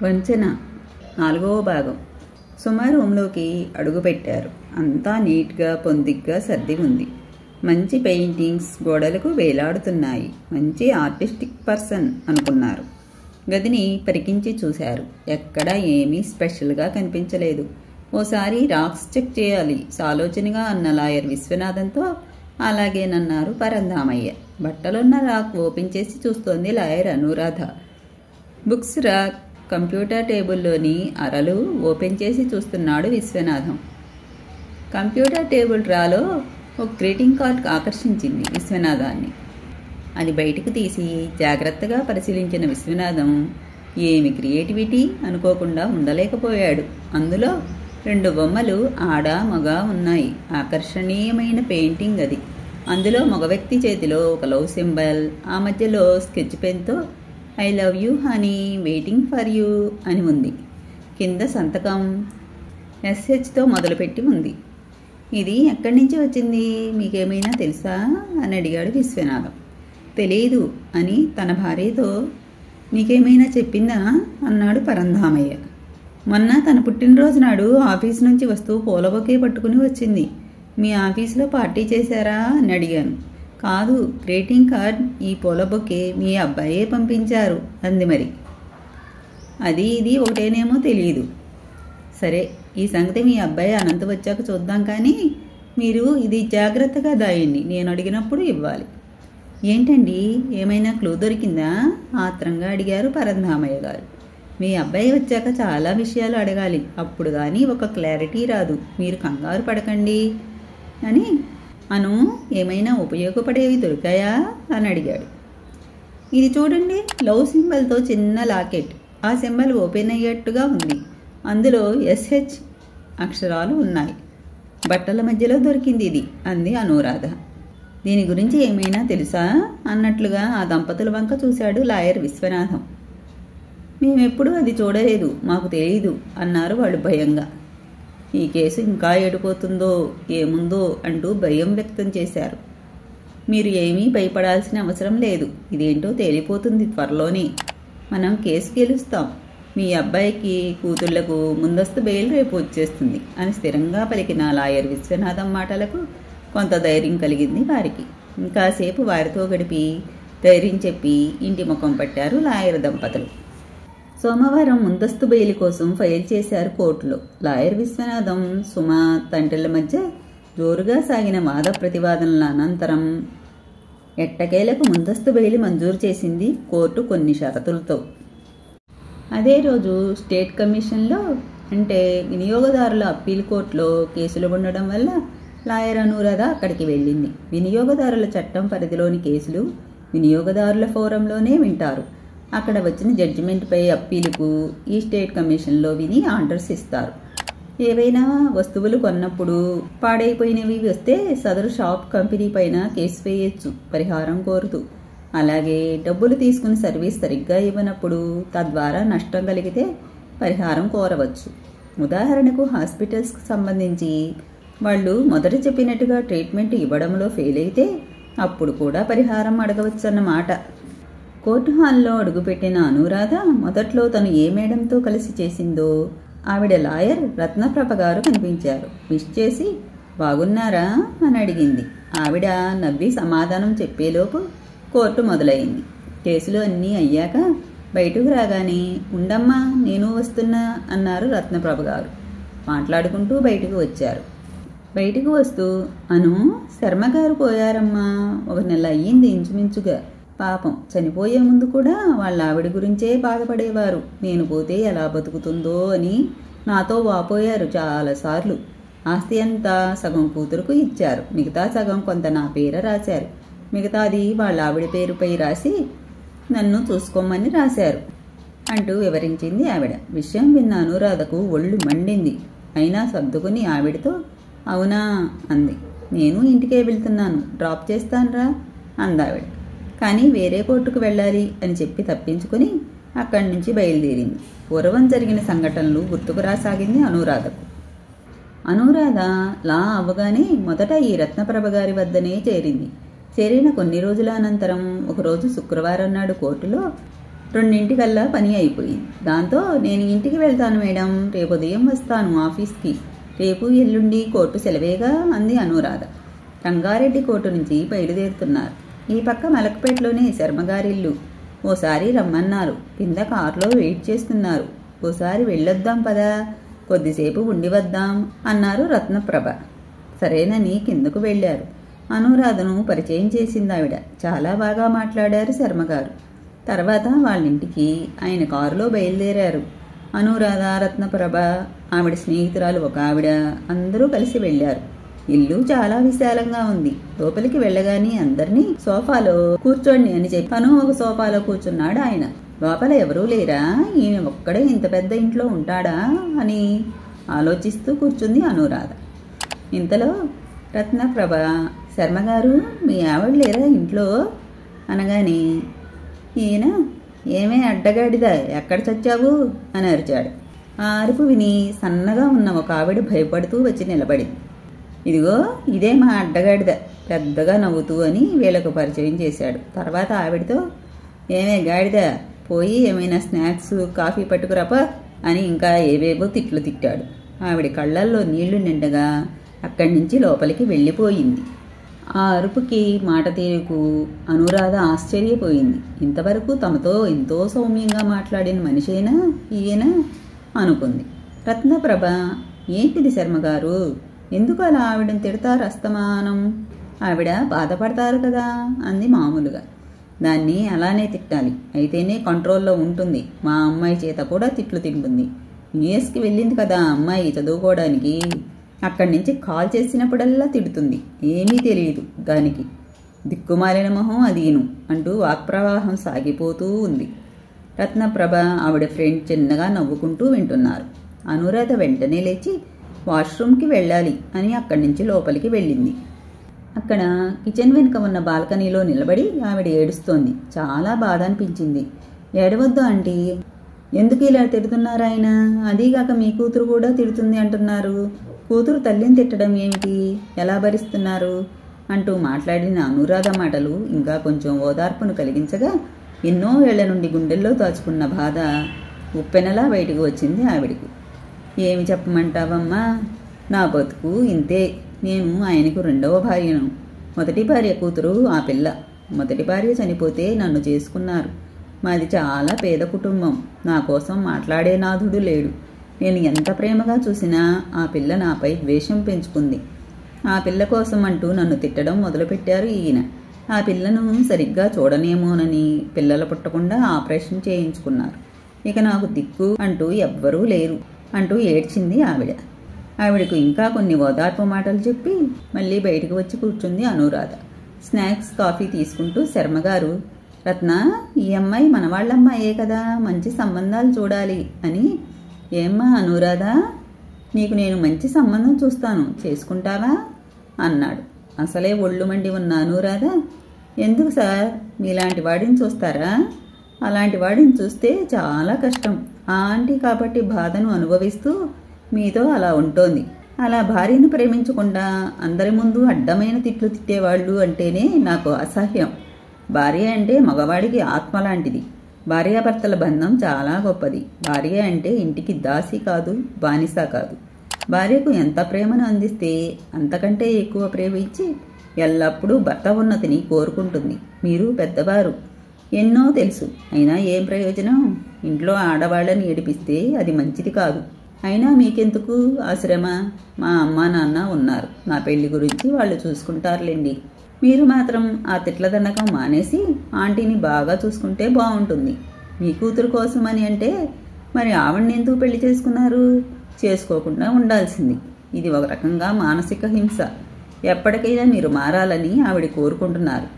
వంచన 4వ భాగం. సుమ రూంలోకి అడుగుపెట్టారు. అంతా నీట్గా పొందిగ్గా సర్ది ఉంది. మంచి పెయింటింగ్స్ గోడలకు వేలాడుతున్నాయి. మంచి ఆర్టిస్టిక్ పర్సన్ అనుకున్నారు. గదిని పరికించి చూశారు. ఎక్కడా ఏమీ స్పెషల్గా కనిపించలేదు. ఓసారి రాక్స్ చెక్ చేయాలి సాలోచనగా అన్న లాయర్ విశ్వనాథంతో అలాగేనన్నారు పరంధామయ్య. బట్టలున్న రాక్ ఓపెన్ చేసి చూస్తోంది lawyer Anuradha. Books rack, computer టేబుల్లోని అరలు ఓపెన్ చేసి చూస్తున్నాడు విశ్వనాథం. కంప్యూటర్ టేబుల్ డ్రాలో ఒక గ్రీటింగ్ కార్డ్ ఆకర్షించింది విశ్వనాథాన్ని. అది బయటకు తీసి జాగ్రత్తగా పరిశీలించిన విశ్వనాథం ఏమి క్రియేటివిటీ అనుకోకుండా ఉండలేకపోయాడు. అందులో 2 బొమ్మలు ఆడ మగ ఉన్నాయి. ఆకర్షణీయమైన పెయింటింగ్ అది. అందులో మగ వ్యక్తి చేతిలో ఒక లవ్ సింబల్, ఆ మధ్యలో స్కెచ్ పెన్తో I love you honey, waiting for you అని ఉంది. కింద సంతకం SHతో మొదలుపెట్టి ఉంది. ఇది ఎక్కడి నుంచి వచ్చింది, మీకేమైనా తెలుసా అని అడిగాడు విశ్వనాథం. తెలీదు అని తన భార్యతో నీకేమైనా చెప్పిందా అన్నాడు పరంధామయ్య. మొన్న తన పుట్టినరోజు నాడు ఆఫీస్ నుంచి వస్తూ పూల బొకే పట్టుకుని వచ్చింది. మీ ఆఫీసులో పార్టీ చేశారా అని అడిగాను. కాదు, గ్రీటింగ్ కార్డ్, ఈ పూల బొకే మీ అబ్బాయే పంపించారు అంది. మరి అది ఇది ఒకటేనేమో తెలియదు. సరే, ఈ సంగతి మీ అబ్బాయి అనంత వచ్చాక చూద్దాం, కానీ మీరు ఇది జాగ్రత్తగా దాయండి. నేను అడిగినప్పుడు ఇవ్వాలి. ఏంటండి, ఏమైనా క్లూ దొరికిందా ఆత్రంగా అడిగారు పరంధామయ్య గారు. మీ అబ్బాయి వచ్చాక చాలా విషయాలు అడగాలి, అప్పుడు కానీ ఒక క్లారిటీ రాదు. మీరు కంగారు పడకండి అని అను. ఏమైనా ఉపయోగపడేవి దొరికాయా అని అడిగాడు. ఇది చూడండి, లవ్ సింబల్తో చిన్న లాకెట్. ఆ సింబల్ ఓపెన్ అయ్యేట్టుగా ఉంది. అందులో SH అక్షరాలు ఉన్నాయి. బట్టల మధ్యలో దొరికింది ఇది అంది అనురాధ. దీని గురించి ఏమైనా తెలుసా అన్నట్లుగా ఆ దంపతుల వంక చూశాడు లాయర్ విశ్వనాథం. మేమెప్పుడూ అది చూడలేదు, మాకు తెలియదు అన్నారు వాళ్ళు భయంగా. ఈ కేసు ఇంకా ఎడిపోతుందో ఏముందో అంటూ భయం వ్యక్తం చేశారు. మీరు ఏమీ భయపడాల్సిన అవసరం లేదు, ఇదేంటో తేలిపోతుంది త్వరలోనే. మనం కేసు గెలుస్తాం. మీ అబ్బాయికి కూతుళ్లకు ముందస్తు బెయిల్ రేపు వచ్చేస్తుంది అని స్థిరంగా పలికిన లాయర్ విశ్వనాథం మాటలకు కొంత ధైర్యం కలిగింది వారికి. ఇంకాసేపు వారితో గడిపి ధైర్యం చెప్పి ఇంటి ముఖం పట్టారు లాయర్ దంపతులు. సోమవారం ముందస్తు బెయిల్ కోసం ఫైల్ చేశారు కోర్టులో. లాయర్ విశ్వనాథం, సుమ తండ్రుల మధ్య జోరుగా సాగిన వాద ప్రతివాదనల అనంతరం ఎట్టకేలకు ముందస్తు బెయిల్ మంజూరు చేసింది కోర్టు కొన్ని షరతులతో. అదే రోజు స్టేట్ కమిషన్లో, అంటే వినియోగదారుల అప్పీల్ కోర్టులో కేసులు ఉండడం వల్ల లాయర్ అనురాధ అక్కడికి వెళ్ళింది. వినియోగదారుల చట్టం పరిధిలోని కేసులు వినియోగదారుల ఫోరంలోనే వింటారు. అక్కడ వచ్చిన జడ్జిమెంట్పై అప్పీలుకు ఈ స్టేట్ కమిషన్లో విని ఆర్డర్స్ ఇస్తారు. ఏవైనా వస్తువులు కొన్నప్పుడు పాడైపోయినవి వస్తే సదరు షాప్ కంపెనీ పైన కేసు వేయచ్చు పరిహారం కోరుతూ. అలాగే డబ్బులు తీసుకుని సర్వీస్ సరిగ్గా ఇవ్వనప్పుడు తద్వారా నష్టం కలిగితే పరిహారం కోరవచ్చు. ఉదాహరణకు హాస్పిటల్స్కి సంబంధించి వాళ్ళు మొదట చెప్పినట్టుగా ట్రీట్మెంట్ ఇవ్వడంలో ఫెయిల్ అయితే అప్పుడు కూడా పరిహారం అడగవచ్చన్నమాట. కోర్టు హాల్లో అడుగుపెట్టిన అనురాధ మొదట్లో తను ఏ మేడంతో కలిసి చేసిందో ఆవిడ లాయర్ రత్నప్రభ గారు కనిపించారు. విష్ చేసి బాగున్నారా అని అడిగింది. ఆవిడ నవ్వి సమాధానం చెప్పేలోపు కోర్టు మొదలైంది. కేసులు అన్నీ అయ్యాక బయటకు రాగానే ఉండమ్మా నేను వస్తున్నా అన్నారు రత్నప్రభ గారు. మాట్లాడుకుంటూ బయటకు వచ్చారు. బయటకు వస్తూ అను, శర్మగారు పోయారమ్మా, 1 నెల అయ్యింది ఇంచుమించుగా. పాపం, చనిపోయే ముందు కూడా వాళ్ళ ఆవిడ గురించే బాధపడేవారు. నేను పోతే ఎలా బతుకుతుందో అని నాతో వాపోయారు చాలాసార్లు. ఆస్తి అంతా సగం కూతురుకు ఇచ్చారు, మిగతా సగం కొంత నా పేర రాశారు, మిగతాది వాళ్ళ ఆవిడ పేరుపై రాసి నన్ను చూసుకోమని రాశారు అంటూ వివరించింది ఆవిడ. విషయం విన్న అనురాధకు ఒళ్ళు మండింది. అయినా సర్దుకుని ఆవిడతో అవునా అంది. నేను ఇంటికే వెళ్తున్నాను, డ్రాప్ చేస్తానురా అందావిడ. కానీ వేరే కోర్టుకు వెళ్ళాలి అని చెప్పి తప్పించుకుని అక్కడి నుంచి బయలుదేరింది. పూర్వం జరిగిన సంఘటనలు గుర్తుకు రాసాగింది అనురాధకు. అనురాధ లా అవ్వగానే మొదట ఈ రత్నప్రభ గారి వద్దనే చేరింది. చేరిన కొన్ని రోజుల అనంతరం ఒకరోజు శుక్రవారం నాడు కోర్టులో 2:00కల్లా పని అయిపోయింది. దాంతో నేను ఇంటికి వెళ్తాను మేడం, రేపు ఉదయం వస్తాను ఆఫీస్కి. రేపు ఎల్లుండి కోర్టు సెలవేగా అంది అనురాధ. రంగారెడ్డి కోర్టు నుంచి బయలుదేరుతున్నారు. ఈ పక్క మలక్పేటలోనే శర్మగారిల్లు. ఓసారి రమ్మన్నారు. కింద కారులో వెయిట్ చేస్తున్నారు. ఓసారి వెళ్ళొద్దాం పదా, కొద్దిసేపు ఉండి వద్దాం అన్నారు రత్నప్రభ. సరేనని కిందకు వెళ్లారు. అనురాధను పరిచయం చేసింది ఆవిడ. చాలా బాగా మాట్లాడారు శర్మగారు. తర్వాత వాళ్ళింటికి ఆయన కారులో బయలుదేరారు. అనురాధ, రత్నప్రభ, ఆవిడ స్నేహితురాలు ఒక ఆవిడ, అందరూ కలిసి వెళ్లారు. ఇల్లు చాలా విశాలంగా ఉంది. లోపలికి వెళ్ళగానే అందరినీ సోఫాలో కూర్చోండి అని చెప్పి తను ఒక సోఫాలో కూర్చున్నాడు ఆయన. లోపల ఎవరూ లేరా, ఈయన ఒక్కడే ఇంత పెద్ద ఇంట్లో ఉంటాడా అని ఆలోచిస్తూ కూర్చుంది అనురాధ. ఇంతలో రత్నప్రభ, శర్మగారు మీ ఆవిడ లేరా ఇంట్లో అనగానే ఈయన ఏమే అడ్డగాడిదా, ఎక్కడ చచ్చావు అని అరిచాడు. ఆ అరుపు విని సన్నగా ఉన్న ఒక ఆవిడ భయపడుతూ వచ్చి నిలబడింది. ఇదిగో ఇదే మా అడ్డగాడిద, పెద్దగా నవ్వుతూ అని వీళ్ళకు పరిచయం చేశాడు. తర్వాత ఆవిడతో ఏమే గాడిద, పోయి ఏమైనా స్నాక్స్ కాఫీ పట్టుకురాపా అని ఇంకా ఏవేవో తిట్లు తిట్టాడు. ఆవిడ కళ్ళల్లో నీళ్లు నిండగా అక్కడి నుంచి లోపలికి వెళ్ళిపోయింది. ఆ అరుపుకి, మాట తీరుకు అనురాధ ఆశ్చర్యపోయింది. ఇంతవరకు తమతో ఎంతో సౌమ్యంగా మాట్లాడిన మనిషైనా ఈయన అనుకుంది. రత్నప్రభ, ఏంటిది శర్మగారు, ఎందుకు అలా ఆవిడని తిడతారు అస్తమానం? ఆవిడ బాధపడతారు కదా అంది మామూలుగా. దాన్ని అలానే తిట్టాలి, అయితేనే కంట్రోల్లో ఉంటుంది. మా అమ్మాయి చేత కూడా తిట్లు తింటుంది. యుఎస్కి వెళ్ళింది కదా అమ్మాయి చదువుకోవడానికి, అక్కడి నుంచి కాల్ చేసినప్పుడల్లా తిడుతుంది. ఏమీ తెలియదు దానికి, దిక్కుమాలిన మొహం అదీను అంటూ వాక్ప్రవాహం సాగిపోతూ ఉంది. రత్నప్రభ, ఆవిడ ఫ్రెండ్ చిన్నగా నవ్వుకుంటూ వింటున్నారు. అనురాధ వెంటనే లేచి వాష్రూమ్కి వెళ్ళాలి అని అక్కడి నుంచి లోపలికి వెళ్ళింది. అక్కడ కిచెన్ వెనుక ఉన్న బాల్కనీలో నిలబడి ఆవిడ ఏడుస్తోంది. చాలా బాధ అనిపించింది. ఏడవద్దు ఆంటీ, ఎందుకు ఇలా తిడుతున్నారు ఆయన? అదీగాక మీ కూతురు కూడా తిడుతుంది అంటున్నారు. కూతురు తల్లిని తిట్టడం ఏమిటి, ఎలా భరిస్తున్నారు అంటూ మాట్లాడిన అనురాధ మాటలు ఇంకా కొంచెం ఓదార్పును కలిగించగా ఎన్నో ఏళ్ల నుండి గుండెల్లో దాచుకున్న బాధ ఉప్పెనలా బయటకు వచ్చింది ఆవిడికి. ఏమి చెప్పమంటావమ్మా, నా బతుకు ఇంతే. నేను ఆయనకు రెండవ భార్యను. మొదటి భార్య కూతురు ఆ పిల్ల. మొదటి భార్య చనిపోతే నన్ను చేసుకున్నారు. మాది చాలా పేద కుటుంబం. నా కోసం మాట్లాడే నాథుడు లేడు. నేను ఎంత ప్రేమగా చూసినా ఆ పిల్ల నాపై ద్వేషం పెంచుకుంది. ఆ పిల్ల కోసం అంటూ నన్ను తిట్టడం మొదలుపెట్టారు ఈయన. ఆ పిల్లను సరిగ్గా చూడనేమోనని పిల్లలు పుట్టకుండా ఆపరేషన్ చేయించుకున్నారు. ఇక నాకు దిక్కు అంటూ ఎవ్వరూ లేరు అంటూ ఏడ్చింది ఆవిడ. ఆవిడకు ఇంకా కొన్ని ఓదార్పు మాటలు చెప్పి మళ్ళీ బయటకు వచ్చి కూర్చుంది అనురాధ. స్నాక్స్, కాఫీ తీసుకుంటూ శర్మగారు, రత్న, ఈ అమ్మాయి మనవాళ్ళమ్మాయే కదా, మంచి సంబంధాలు చూడాలి అని. ఏమ్మా అనురాధ, నీకు నేను మంచి సంబంధం చూస్తాను, చేసుకుంటావా అన్నాడు. అసలే ఒళ్ళు మండి ఉన్న అనురాధ, ఎందుకు సార్, మీలాంటి వాడిని చూస్తారా? అలాంటి వాడిని చూస్తే చాలా కష్టం. ఆ ఆంటీ కాబట్టి బాధను అనుభవిస్తూ మీతో అలా ఉంటోంది. అలా భార్యను ప్రేమించకుండా అందరి ముందు అడ్డమైన తిట్లు తిట్టేవాళ్ళు అంటేనే నాకు అసహ్యం. భార్య అంటే మగవాడికి ఆత్మ లాంటిది. భార్యాభర్తల బంధం చాలా గొప్పది. భార్య అంటే ఇంటికి దాసి కాదు, బానిస కాదు. భార్యకు ఎంత ప్రేమను అందిస్తే అంతకంటే ఎక్కువ ప్రేమించి ఎల్లప్పుడూ భర్త ఉన్నతిని కోరుకుంటుంది. మీరు పెద్దవారు, ఎన్నో తెలుసు. అయినా ఏం ప్రయోజనం? ఇంట్లో ఆడవాళ్ళని ఏడిపిస్తే అది మంచిది కాదు. అయినా మీకెందుకు ఆ శ్రమ? మా అమ్మా నాన్న ఉన్నారు. నా పెళ్లి గురించి వాళ్ళు చూసుకుంటారులేండి. మీరు మాత్రం ఆ తిట్ల దండకం మానేసి ఆంటీని బాగా చూసుకుంటే బాగుంటుంది. మీ కూతురు కోసమని అంటే మరి ఆవిడ్ని ఎందుకు పెళ్లి చేసుకున్నారు? చేసుకోకుండా ఉండాల్సింది. ఇది ఒక రకంగా మానసిక హింస. ఎప్పటికైనా మీరు మారాలని ఆవిడ కోరుకుంటున్నారు.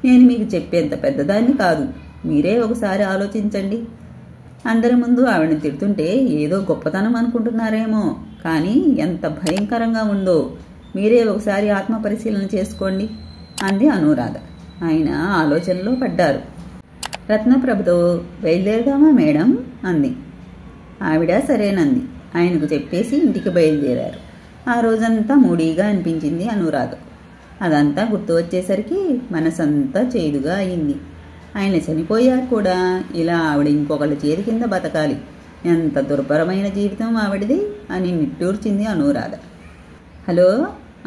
నేను మీకు చెప్పేంత పెద్దదాన్ని కాదు. మీరే ఒకసారి ఆలోచించండి. అందరి ముందు ఆవిడని తిడుతుంటే ఏదో గొప్పతనం అనుకుంటున్నారేమో, కానీ ఎంత భయంకరంగా ఉందో మీరే ఒకసారి ఆత్మ పరిశీలన చేసుకోండి అంది అనురాధ. ఆయన ఆలోచనలో పడ్డారు. రత్నప్రభతో బయలుదేరదామా మేడం అంది. ఆవిడ సరేనంది. ఆయనకు చెప్పేసి ఇంటికి బయలుదేరారు. ఆ రోజంతా మూడీగా అనిపించింది అనురాధకు. అదంతా గుర్తు వచ్చేసరికి మనసంతా చేదుగా అయింది. ఆయన చనిపోయాక కూడా ఇలా ఆవిడ ఇంకొకళ్ళ చేతి కింద బతకాలి, ఎంత దుర్భరమైన జీవితం ఆవిడది అని నిట్టూర్చింది అనురాధ. హలో,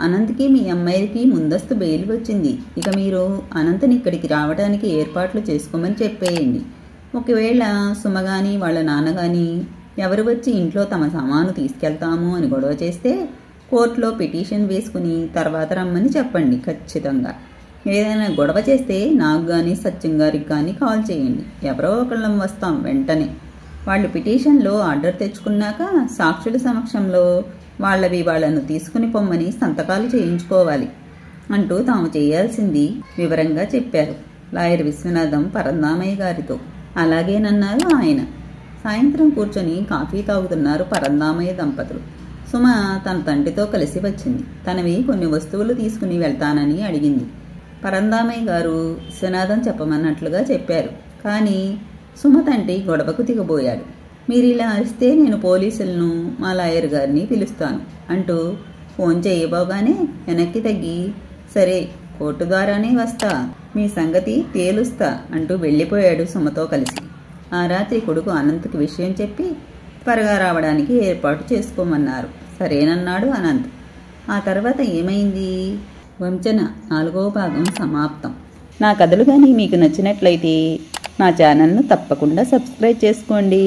అనంత్కి మీ అమ్మాయికి ముందస్తు బెయిల్ వచ్చింది. ఇక మీరు అనంతని ఇక్కడికి రావడానికి ఏర్పాట్లు చేసుకోమని చెప్పేయండి. ఒకవేళ సుమ కానీ వాళ్ళ నాన్న కానీ ఎవరు వచ్చి ఇంట్లో తమ సామాను తీసుకెళ్తాము అని గొడవ చేస్తే కోర్టులో పిటిషన్ వేసుకుని తర్వాత రమ్మని చెప్పండి. ఖచ్చితంగా ఏదైనా గొడవ చేస్తే నాకు కానీ సత్యం గారికి కానీ కాల్ చేయండి. ఎవరో ఒకళ్ళం వస్తాం వెంటనే. వాళ్ళు పిటిషన్లో ఆర్డర్ తెచ్చుకున్నాక సాక్షుల సమక్షంలో వాళ్ళను తీసుకుని పొమ్మని సంతకాలు చేయించుకోవాలి అంటూ తాము చేయాల్సింది వివరంగా చెప్పారు లాయర్ విశ్వనాథం పరందామయ్య గారితో. అలాగేనన్నారు ఆయన. సాయంత్రం కూర్చొని కాఫీ తాగుతున్నారు పరందామయ్య దంపతులు. సుమ తన తండ్రితో కలిసి వచ్చింది. తనవి కొన్ని వస్తువులు తీసుకుని వెళ్తానని అడిగింది. పరందామయ్య గారు విశ్వనాథం చెప్పమన్నట్లుగా చెప్పారు. కానీ సుమ తండ్రి గొడవకు దిగబోయాడు. మీరు ఇలా అరిస్తే నేను పోలీసులను మా లాయర్ గారిని పిలుస్తాను అంటూ ఫోన్ చేయబోగానే వెనక్కి తగ్గి, సరే కోర్టు ద్వారానే వస్తా, మీ సంగతి తేలుస్తా అంటూ వెళ్ళిపోయాడు సుమతో కలిసి. ఆ రాత్రి కొడుకు అనంత్కి విషయం చెప్పి త్వరగా రావడానికి ఏర్పాటు చేసుకోమన్నారు. సరేనన్నాడు అనంత్. ఆ తర్వాత ఏమైంది? వంచన 4వ భాగం సమాప్తం. నా కథలు కానీ మీకు నచ్చినట్లయితే నా ఛానల్ను తప్పకుండా సబ్స్క్రైబ్ చేసుకోండి.